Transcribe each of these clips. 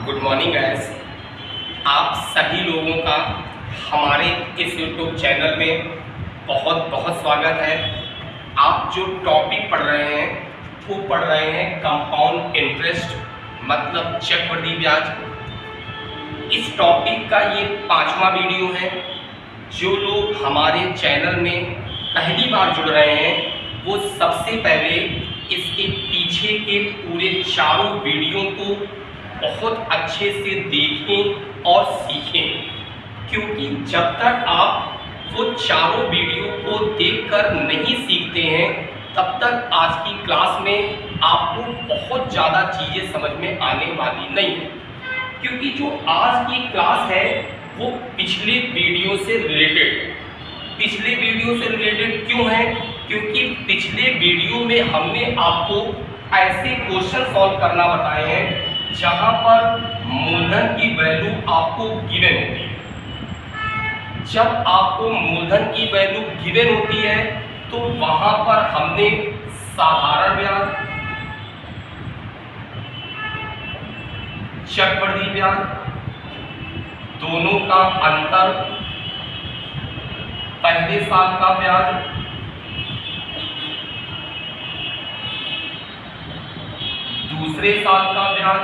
Good morning guys. आप सभी लोगों का हमारे इस यूट्यूब चैनल में बहुत बहुत स्वागत है। आप जो टॉपिक पढ़ रहे हैं वो पढ़ रहे हैं कंपाउंड इंटरेस्ट, मतलब चक्रवृद्धि ब्याज। इस टॉपिक का ये 5वां वीडियो है। जो लोग हमारे चैनल में पहली बार जुड़ रहे हैं वो सबसे पहले इसके पीछे के पूरे चारों वीडियो को बहुत अच्छे से देखें और सीखें, क्योंकि जब तक आप वो चारों वीडियो को देखकर नहीं सीखते हैं तब तक आज की क्लास में आपको बहुत ज़्यादा चीज़ें समझ में आने वाली नहीं है। क्योंकि जो आज की क्लास है वो पिछले वीडियो से रिलेटेड है। पिछले वीडियो से रिलेटेड क्यों है? क्योंकि पिछले वीडियो में हमने आपको ऐसे क्वेश्चन सॉल्व करना बताए हैं जहां पर मूलधन की वैल्यू आपको गिवन होती है। जब आपको मूलधन की वैल्यू गिवन होती है तो वहां पर हमने साधारण ब्याज, चक्रवृद्धि ब्याज, दोनों का अंतर, पहले साल का ब्याज, दूसरे साल का ब्याज,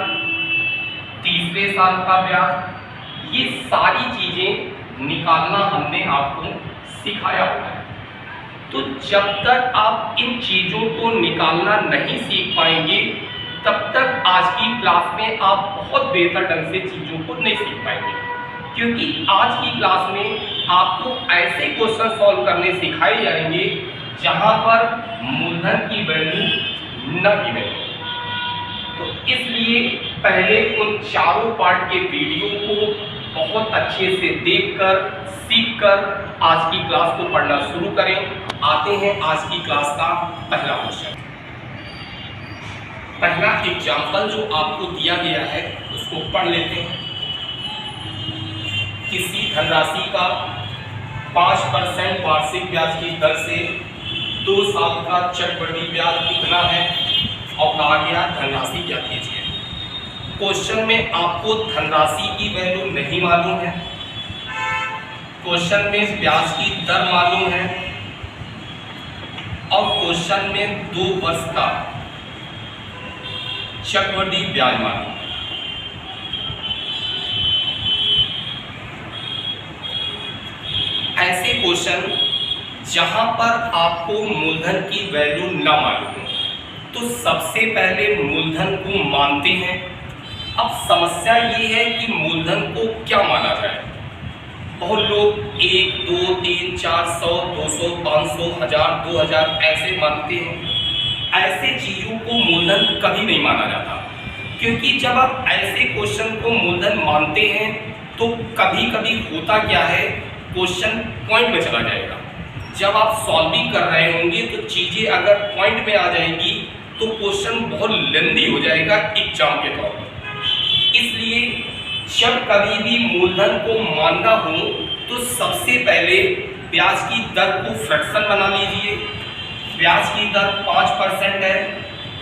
तीसरे साल का ब्याज, ये सारी चीजें निकालना हमने आपको सिखाया हुआ है। तो जब तक आप इन चीजों को निकालना नहीं सीख पाएंगे तब तक आज की क्लास में आप बहुत बेहतर ढंग से चीजों को नहीं सीख पाएंगे। क्योंकि आज की क्लास में आपको ऐसे क्वेश्चन सॉल्व करने सिखाए जाएंगे जहां पर मूलधन की वैल्यू न गिवन हो। तो इसलिए पहले उन चारों पार्ट के वीडियो को बहुत अच्छे से देखकर सीखकर आज की क्लास को पढ़ना शुरू करें। आते हैं आज की क्लास का पहला क्वेश्चन। पहला एग्जाम्पल जो आपको दिया गया है उसको पढ़ लेते हैं। किसी धनराशि का 5% वार्षिक ब्याज की दर से 2 साल का चक्रवृद्धि ब्याज कितना है और कहा गया धनराशि क्या कीजिए। क्वेश्चन में आपको धनराशि की वैल्यू नहीं मालूम है, क्वेश्चन में ब्याज की दर मालूम है और क्वेश्चन में 2 वर्ष का चक्रवृद्धि ब्याज मालूम है। ऐसे क्वेश्चन जहां पर आपको मूलधन की वैल्यू न मालूम हो तो सबसे पहले मूलधन को मानते हैं। अब समस्या ये है कि मूलधन को क्या माना जाए। बहुत लोग 1, 2, 3, 4, 100, 200, 500, 1000, 2000 ऐसे मानते हैं। ऐसे चीज़ों को मूलधन कभी नहीं माना जाता, क्योंकि जब आप ऐसे क्वेश्चन को मूलधन मानते हैं तो कभी कभी होता क्या है, क्वेश्चन पॉइंट में चला जाएगा। जब आप सॉल्विंग कर रहे होंगे तो चीज़ें अगर पॉइंट में आ जाएंगी तो क्वेश्चन बहुत लेंदी हो जाएगा एग्जाम के तौर पर। इसलिए जब कभी भी मूलधन को मानना हो तो सबसे पहले ब्याज की दर को फ्रैक्शन बना लीजिए। ब्याज की दर 5% है,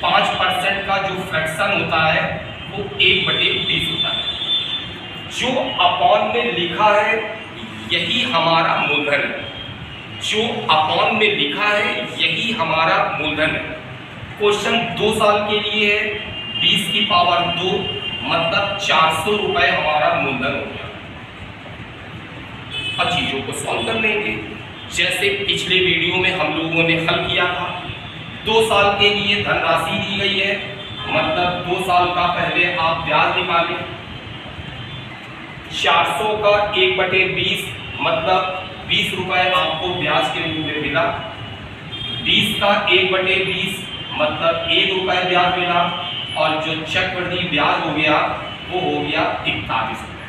5% का जो फ्रैक्शन होता है वो 1/20 होता है। जो अपॉन में लिखा है यही हमारा मूलधन है। जो अपॉन में लिखा है यही हमारा मूलधन है। क्वेश्चन 2 साल के लिए है, 20 की पावर 2 मतलब 400 रुपये हमारा मूलधन हो गया। अब चीज़ों को सॉल्व कर लेंगे जैसे पिछले वीडियो में हम लोगों ने हल किया था। 2 साल के लिए धनराशि दी गई है, मतलब 2 साल का पहले आप ब्याज निकालें। 400 का 1/20 मतलब 20 रुपये आपको ब्याज के रूप में मिला। 20 का 1/20 मतलब 1 रुपये ब्याज मिला और जो चक्रवृद्धि ब्याज हो गया वो हो गया 41 रुपये।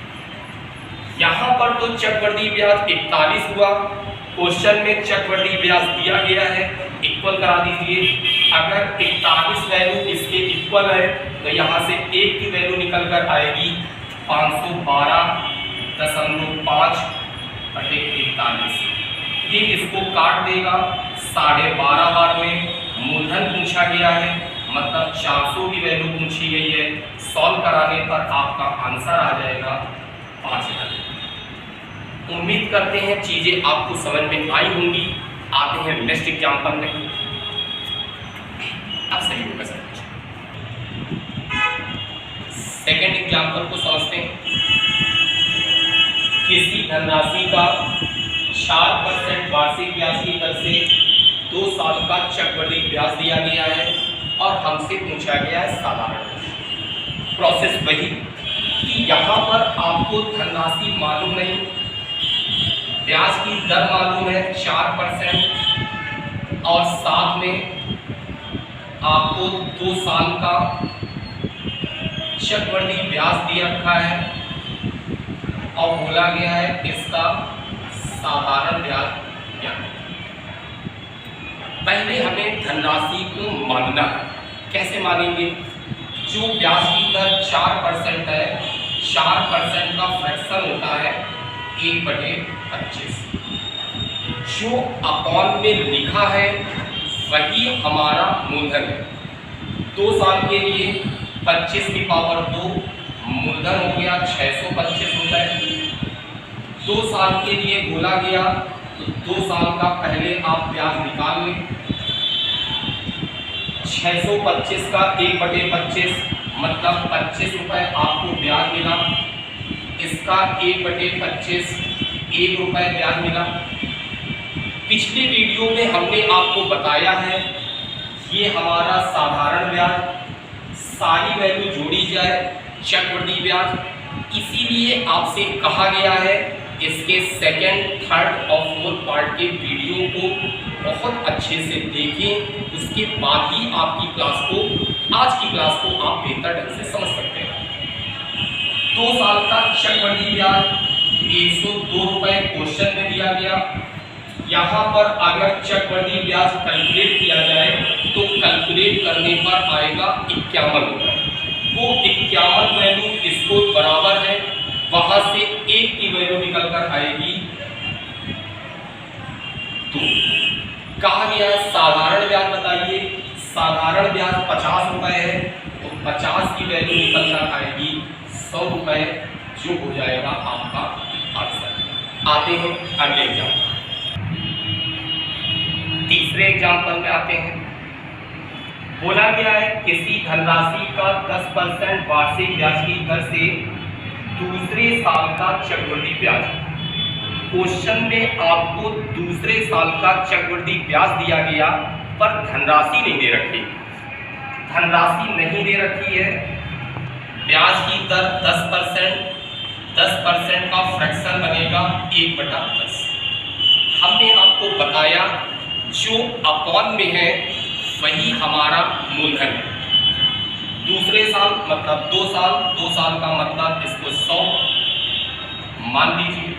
यहाँ पर तो चक्रवृद्धि ब्याज 41 हुआ। क्वेश्चन में चक्रवृद्धि ब्याज दिया गया है, इक्वल करा दीजिए। अगर 41 वैल्यू इसके इक्वल है तो यहाँ से 1 की वैल्यू निकल कर आएगी 512.5/41। ये इसको काट देगा 12.5 बार में। मूलधन पूछा गया है, मतलब 400 की वैल्यू पूछी गई है, सॉल्व कराने पर आपका आंसर आ जाएगा 5000। उम्मीद करते हैं चीज़ें आपको समझ में आई होंगी। आते हैं नेक्स्ट एग्जाम्पल में। अब सही होगा सर। सेकेंड एग्जाम्पल को समझते हैं। किसी धनराशि का 4% वार्षिक ब्याज की दर से 2 साल का चक्रवृद्धि ब्याज दिया गया है और हमसे पूछा गया है साधारण। प्रोसेस वही कि यहाँ पर आपको धनराशि मालूम नहीं, ब्याज की दर मालूम है 4% और साथ में आपको 2 साल का चक्रवृद्धि ब्याज दिया रखा है और बोला गया है इसका साधारण ब्याज क्या है। पहले हमें धनराशि को मानना है। कैसे मानेंगे? जो ब्याज की दर 4% है, 4% का फ्रैक्शन होता है 1/25। जो अपॉन में लिखा है वही हमारा मूलधन है। 2 साल के लिए 25 की पावर 2 मूलधन हो गया 625 रुपये। 2 साल के लिए बोला गया तो 2 साल का पहले आप ब्याज निकाल लें। 625 का 1/25 मतलब 25 रुपये आपको ब्याज मिला। इसका 1/25 1 रुपये ब्याज मिला। पिछले वीडियो में हमने आपको बताया है ये हमारा साधारण ब्याज, सारी वैल्यू जोड़ी जाए चक्रवृद्धि ब्याज। इसीलिए आपसे कहा गया है इसके सेकंड, थर्ड और फोर्थ पार्ट के वीडियो को बहुत अच्छे से देखें, उसके बाद ही आपकी क्लास को, आज की क्लास को आप बेहतर ढंग से समझ सकते हैं। 2 साल का चक्रवृद्धि ब्याज 102 रुपये क्वेश्चन में दिया गया। यहाँ पर अगर चक्रवृद्धि ब्याज कैलकुलेट किया जाए तो कैलकुलेट करने पर आएगा 51 रुपये। वो 51 वैल्यू इसको बराबर है, वहां से 1 की वैल्यू निकल कर आएगी 2। कहा गया साधारण ब्याज बताइए, साधारण ब्याज 50 रुपये है तो 50 की वैल्यू निकल कर आएगी 100 रुपये, जो हो जाएगा आपका आंसर। आते हैं अगले एग्जाम्पल। तीसरे एग्जाम्पल में आते हैं। बोला गया है किसी धनराशि का 10% वार्षिक ब्याज की दर से दूसरे साल का चक्रवृद्धि ब्याज। क्वेश्चन में आपको दूसरे साल का चक्रवृद्धि ब्याज दिया गया पर धनराशि नहीं दे रखी। धनराशि नहीं दे रखी है। ब्याज की दर 10% का फ्रैक्शन बनेगा 1/10। हमने आपको बताया जो अपॉन में है वही हमारा मूलधन है। दूसरे साल मतलब 2 साल, 2 साल का मतलब इसको 100 मान लीजिए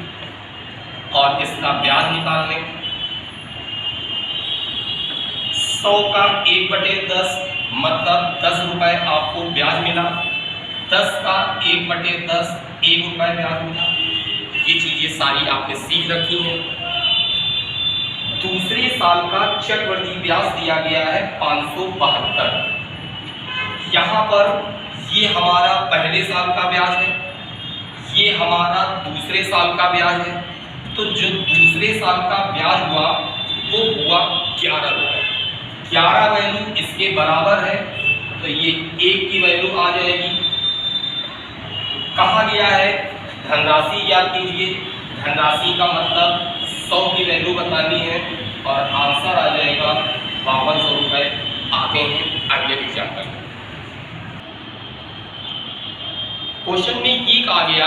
और इसका ब्याज निकाल लें। 100 का 1/10 मतलब 10 रुपये आपको ब्याज मिला। 10 का 1/10 1 रुपये ब्याज मिला। ये चीज़ें सारी आपने सीख रखी हैं। दूसरे साल का चक्रवृद्धि ब्याज दिया गया है 572। यहाँ पर ये हमारा पहले साल का ब्याज है, ये हमारा दूसरे साल का ब्याज है। तो जो दूसरे साल का ब्याज हुआ वो हुआ 11 रुपये। 11 वैल्यू इसके बराबर है तो ये 1 की वैल्यू आ जाएगी। कहा गया है धनराशि याद कीजिए, धनराशि का मतलब 100 की वैल्यू बतानी है और आंसर आ जाएगा 5200 रुपये। आते हैं अगले एग्जाम्पल। क्वेश्चन में ये कहा गया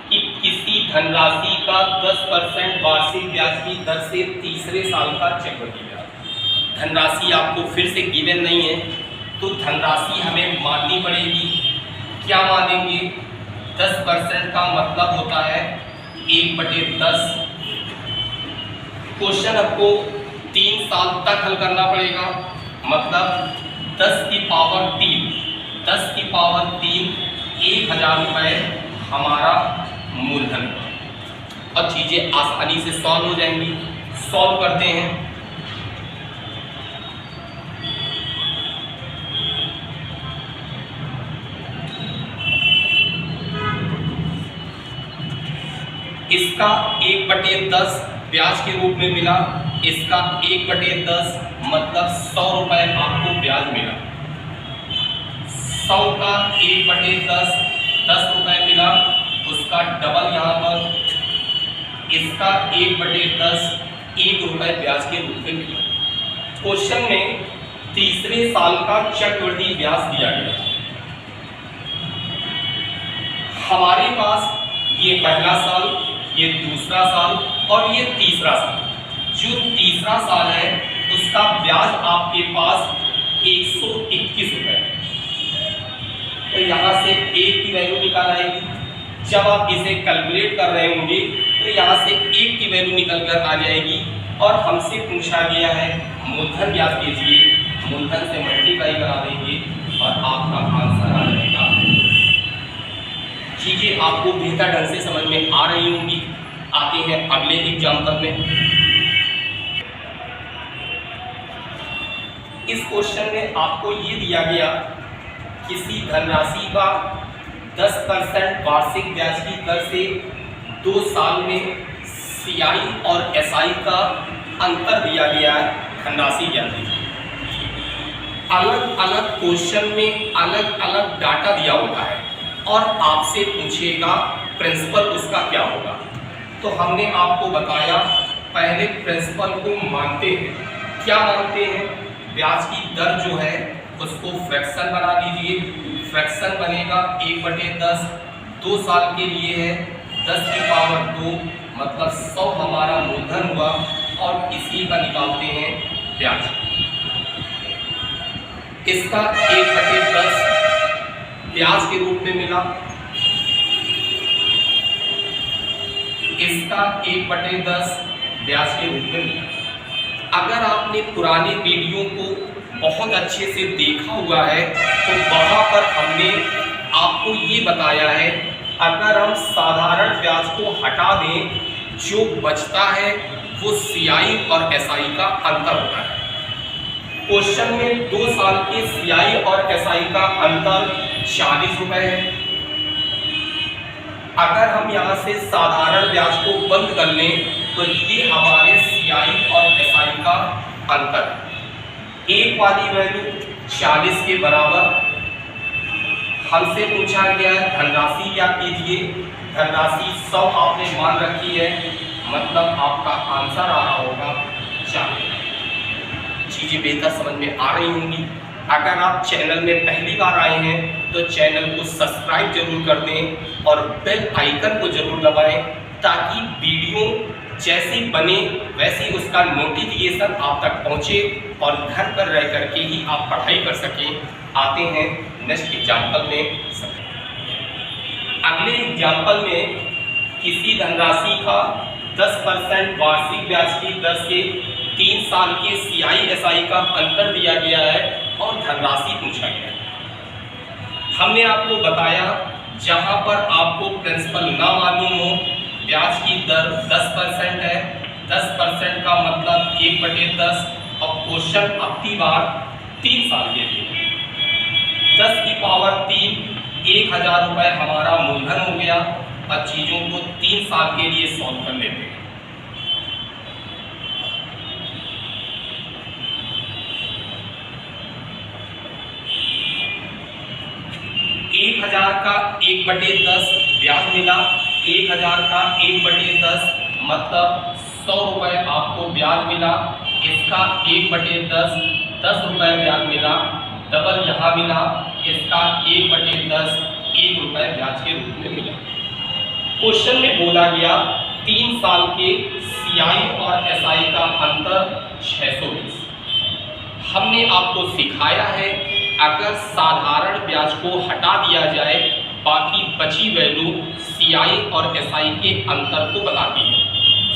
कि किसी धनराशि का 10% वार्षिक ब्याज की दर से तीसरे साल का चक्रवृद्धि ब्याज। धनराशि आपको फिर से गिवन नहीं है तो धनराशि हमें माननी पड़ेगी। क्या मानेंगे? 10% का मतलब होता है 1/10। क्वेश्चन आपको 3 साल तक हल करना पड़ेगा, मतलब 10 की पावर 3 1000 रुपये हमारा मूलधन और चीज़ें आसानी से सॉल्व हो जाएंगी। सॉल्व करते हैं। इसका 1/10 ब्याज के रूप में मिला, इसका 1/10 मतलब 100 रुपए आपको ब्याज मिला। 100 का 1/10 10 रुपए मिला, उसका डबल यहाँ पर इसका 1/10 1 रुपए ब्याज के रूप में मिला। क्वेश्चन में तीसरे साल का चक्रवृद्धि ब्याज दिया गया। हमारे पास ये पहला साल, ये दूसरा साल और ये तीसरा साल। जो तीसरा साल है उसका ब्याज आपके पास 121 रुपए। तो यहाँ से 1 की वैल्यू निकाल आएगी। जब आप इसे कैलकुलेट कर रहे होंगे तो यहाँ से 1 की वैल्यू निकल कर आ जाएगी और हमसे पूछा गया है मूलधन ज्ञात कीजिए। मूलधन से मल्टीप्लाई करा देंगे और आपका आंसर आ जाएगा। चीजें आपको बेहतर ढंग से समझ में आ रही होंगी। आते हैं अगले एग्जाम्पल में। इस क्वेश्चन में आपको ये दिया गया, किसी धनराशि का 10% वार्षिक ब्याज की दर से 2 साल में सीआई और एसआई का अंतर दिया गया है, धनराशि ज्ञात कीजिए। अलग अलग क्वेश्चन में अलग अलग डाटा दिया होता है और आपसे पूछेगा प्रिंसिपल उसका क्या होगा। तो हमने आपको बताया पहले प्रिंसिपल को मानते हैं। क्या मानते हैं? ब्याज की दर जो है उसको फ्रैक्शन बना दीजिए। फ्रैक्शन बनेगा 1/10, 2 साल के लिए है, 10 की पावर 2 मतलब 100 हमारा मूलधन हुआ और इसी का निकालते हैं ब्याज। इसका 1/10 ब्याज के रूप में मिला, इसका 1/10 ब्याज के रूप में मिला। अगर आपने पुराने वीडियो को बहुत अच्छे से देखा हुआ है तो वहाँ पर हमने आपको ये बताया है, अगर हम साधारण ब्याज को हटा दें जो बचता है वो सीआई और एसआई का अंतर होता है। क्वेश्चन में 2 साल के सीआई और एसआई का अंतर 40 रुपए है। अगर हम यहाँ से साधारण ब्याज को बंद कर लें तो ये हमारे सीआई और एसआई का अंतर। एक वाली वैल्यू 40 के बराबर। हमसे पूछा गया है धनराशि क्या कीजिए। धनराशि 100 आपने मान रखी है, मतलब आपका आंसर आ रहा होगा 40। चीज़ें बेहतर समझ में आ रही होंगी। अगर आप चैनल में पहली बार आए हैं तो चैनल को सब्सक्राइब जरूर कर दें और बेल आइकन को जरूर दबाएं ताकि वीडियो जैसी बने वैसी उसका नोटिफिकेशन आप तक पहुंचे और घर पर रह करके ही आप पढ़ाई कर सकें। आते हैं नेक्स्ट एग्जाम्पल में। अगले एग्जाम्पल में किसी धनराशि का 10% वार्षिक ब्याज की दर से 3 साल के सीआई एसआई का अंतर दिया गया है और धनराशि पूछा गया है। हमने आपको बताया जहां पर आपको प्रिंसिपल ना मालूम हो, ब्याज की दर 10% है, 10% का मतलब 1/10 और क्वेश्चन अपनी बार 3 साल के लिए 10 की पावर 3 1000 रुपए हमारा मूलधन हो गया और चीज़ों को 3 साल के लिए सॉल्व कर लेते हैं। हजार का 1/10 ब्याज मिला, 1000 का 1/10 मतलब 100 रुपए आपको ब्याज मिला। इसका 1/10 10 रुपए ब्याज मिला, डबल यहाँ मिला। इसका 1/10 1 रुपए ब्याज के रूप में मिला। क्वेश्चन में बोला गया 3 साल के सीआई और एसआई का अंतर 620। हमने आपको सिखाया है अगर साधारण ब्याज को हटा दिया जाए बाकी बची वैल्यू सीआई और एसआई के अंतर को बताती है।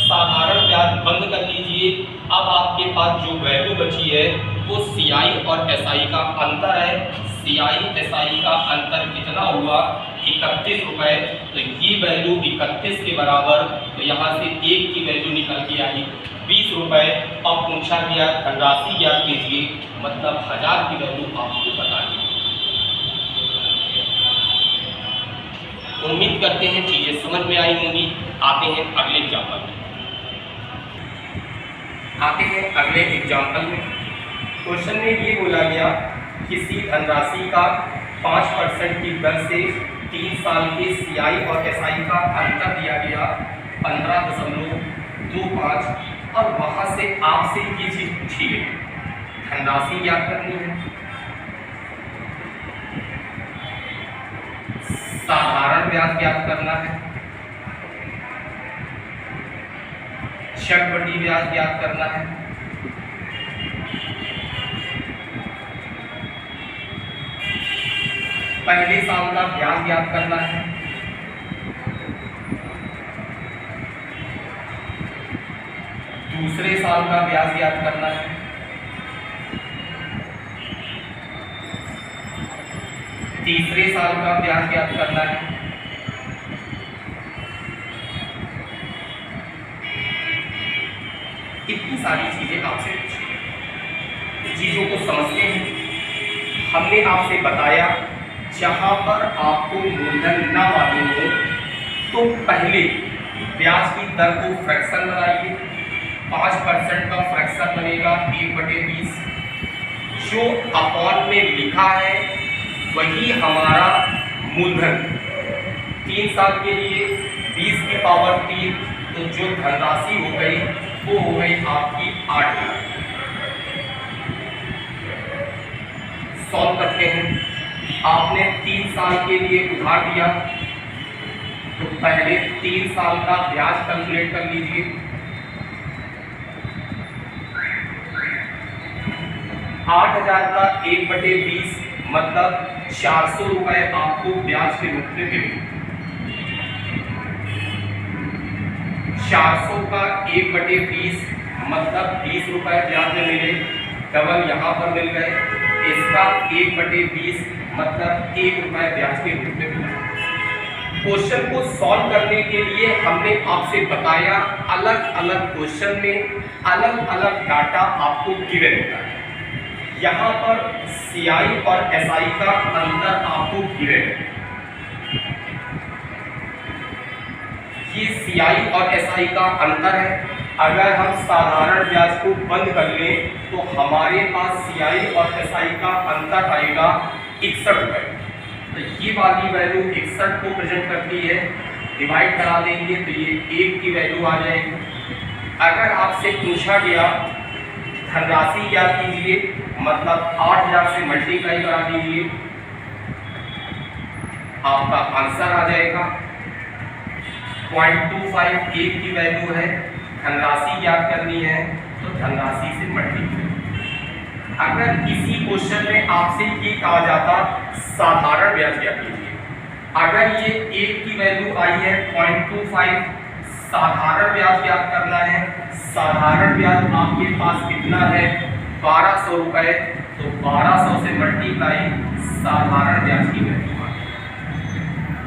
साधारण ब्याज बंद कर लीजिए। अब आपके पास जो वैल्यू बची है वो सीआई और एसआई का अंतर है। सीआई एसआई का अंतर कितना हुआ? 31 रुपए। तो ये वैल्यू 31 के बराबर, तो यहाँ से 1 की वैल्यू निकल के आई 20 रुपए। अब पूछा गया धनराशि ज्ञात कीजिए, मतलब 1000 की वैल्यू आपको बतानी। उम्मीद करते हैं चीजें समझ में आई होंगी। आते हैं अगले एग्जाम्पल में। क्वेश्चन में ये बोला गया किसी धनराशि का 5% की दर से 3 साल के CI और SI का अंतर दिया गया 15.25 और वहां से आपसे ये चीज पूछी गई, धनराशि ज्ञात करनी है। साधारण ब्याज ज्ञात करना है, चक्रवृद्धि ब्याज ज्ञात करना है, पहले साल का ब्याज ज्ञात करना है, दूसरे साल का ब्याज ज्ञात करना है, तीसरे साल का ब्याज ज्ञात करना है, इतनी सारी चीजें आपसे पूछी है। चीजों को समझते हैं। हमने आपसे बताया जहां पर आपको मूलधन ना मालूम हो तो पहले ब्याज की दर को फ्रैक्शन बनाइए। 5% का फ्रैक्शन बनेगा 1/20। जो अपॉन में लिखा है वही हमारा मूलधन। 3 साल के लिए 20 की पावर 3, तो जो धनराशि हो गई वो हो गई आपकी 8 लाख। सॉल्व करते हैं। आपने 3 साल के लिए उधार दिया तो पहले 3 साल का ब्याज कैलकुलेट कर लीजिए। 8,000 का 1/20 मतलब 400 रुपए आपको ब्याज के रूप में मिले। 400 का 1/20 मतलब 20 रुपए ब्याज में मिले, डबल यहाँ पर मिल गए। इसका 1/20 मतलब 1 रुपए ब्याज के रूप में मिला। क्वेश्चन को सॉल्व करने के लिए हमने आपसे बताया अलग अलग क्वेश्चन में अलग अलग डाटा आपको गिवन होता है। यहाँ पर CI और SI का अंतर आपको गिवन है। ये CI और SI का अंतर है। अगर हम साधारण ब्याज को बंद कर लें तो हमारे पास CI और SI का अंतर आएगा 61 रुपये। तो ये वाली वैल्यू 61 को प्रेजेंट करती है। डिवाइड करा देंगे तो ये 1 की वैल्यू आ जाएगी। अगर आपसे पूछा गया धनराशि ज्ञात कीजिए मतलब 8,000 से मल्टीप्लाई करा दीजिए, आपका आंसर आ जाएगा 0.25। 1 की वैल्यू है, धनराशि ज्ञात करनी है तो धनराशि से मल्टीप्लाई। अगर इसी क्वेश्चन में आपसे ये कहा जाता साधारण ब्याज ज्ञात कीजिए, अगर ये 1 की वैल्यू आई है 0.25, साधारण ब्याज ज्ञात करना है। साधारण ब्याज आपके पास कितना है 1200 रुपए, तो 1200 से मल्टीप्लाई साधारण ब्याज की वैल्यू आ गई।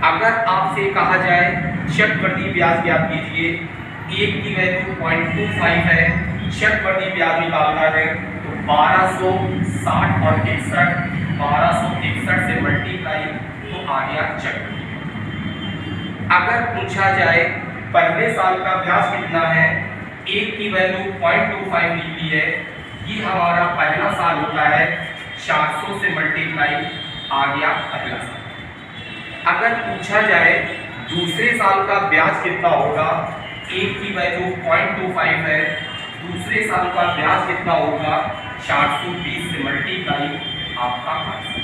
अगर आपसे कहा जाए चक्रवृद्धि ब्याज ज्ञात कीजिए, 1 की वैल्यू 0.25 है, चक्रवृद्धि ब्याज निकालना है तो 1260 और 61, 1261 से मल्टीप्लाई तो आ गया चक्रवृद्धि। अगर पूछा जाए पहले साल का ब्याज कितना है, 1 की वैल्यू 0.25 निकली है, ये हमारा पहला साल होता है, 400 से मल्टीप्लाई आ गया पहला साल। अगर पूछा जाए दूसरे साल का ब्याज कितना होगा, 1 की वैल्यू 0.25 है, दूसरे साल का ब्याज कितना होगा 420 से मल्टीप्लाई आपका आंसर।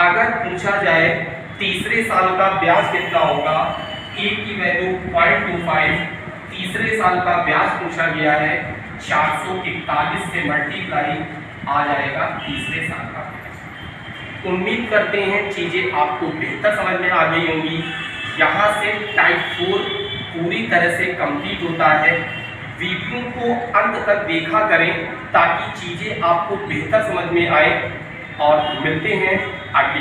अगर पूछा जाए तीसरे साल का ब्याज कितना होगा, 1 की वैल्यू 0.25, तीसरे साल का ब्याज पूछा गया है 441 से मल्टीप्लाई आ जाएगा तीसरे साल का ब्याज। उम्मीद करते हैं चीज़ें आपको बेहतर समझ में आ गई होंगी। यहाँ से टाइप 4 पूरी तरह से कंप्लीट होता है। वीडियो को अंत तक देखा करें ताकि चीज़ें आपको बेहतर समझ में आए, और मिलते हैं अगली